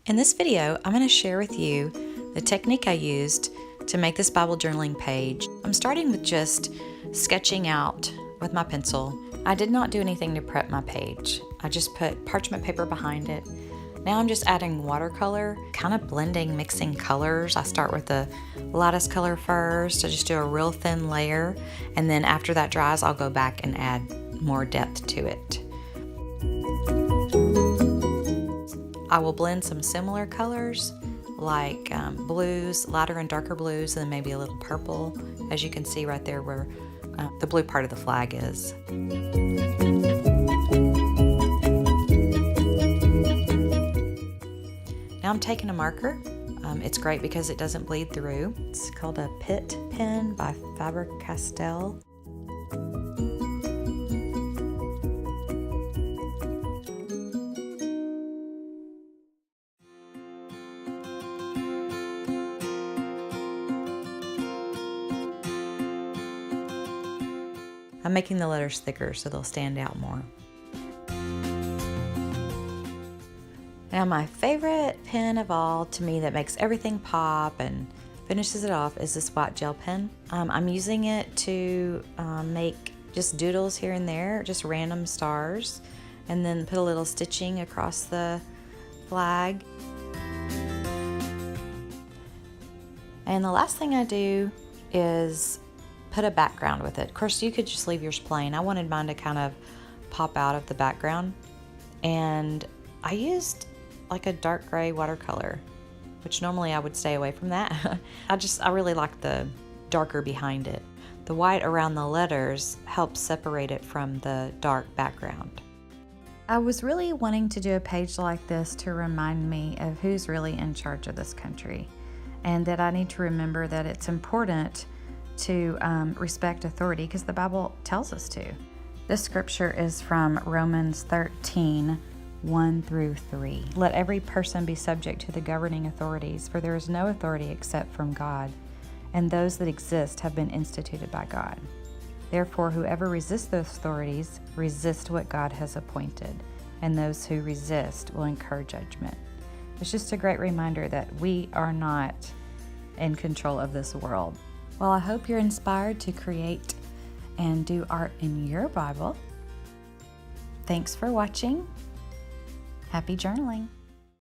In this video, I'm going to share with you the technique I used to make this Bible journaling page. I'm starting with just sketching out with my pencil. I did not do anything to prep my page. I just put parchment paper behind it. Now I'm just adding watercolor, kind of blending, mixing colors. I start with the lightest color first. I just do a real thin layer, and then after that dries, I'll go back and add more depth to it. I will blend some similar colors like blues, lighter and darker blues, and then maybe a little purple, as you can see right there where the blue part of the flag is. Now I'm taking a marker. It's great because it doesn't bleed through. It's called a Pitt pen by Faber-Castell. I'm making the letters thicker so they'll stand out more. Now my favorite pen of all, to me, that makes everything pop and finishes it off, is this white gel pen. I'm using it to make just doodles here and there, just random stars, and then put a little stitching across the flag. And the last thing I do is put a background with it. Of course, you could just leave yours plain. I wanted mine to kind of pop out of the background, and I used like a dark gray watercolor, which normally I would stay away from that. I really like the darker behind it. The white around the letters helps separate it from the dark background. I was really wanting to do a page like this to remind me of who's really in charge of this country, and that I need to remember that it's important to respect authority, because the Bible tells us to. This scripture is from Romans 13, 1 through 3. Let every person be subject to the governing authorities, for there is no authority except from God, and those that exist have been instituted by God. Therefore, whoever resists those authorities resists what God has appointed, and those who resist will incur judgment. It's just a great reminder that we are not in control of this world. Well, I hope you're inspired to create and do art in your Bible. Thanks for watching. Happy journaling.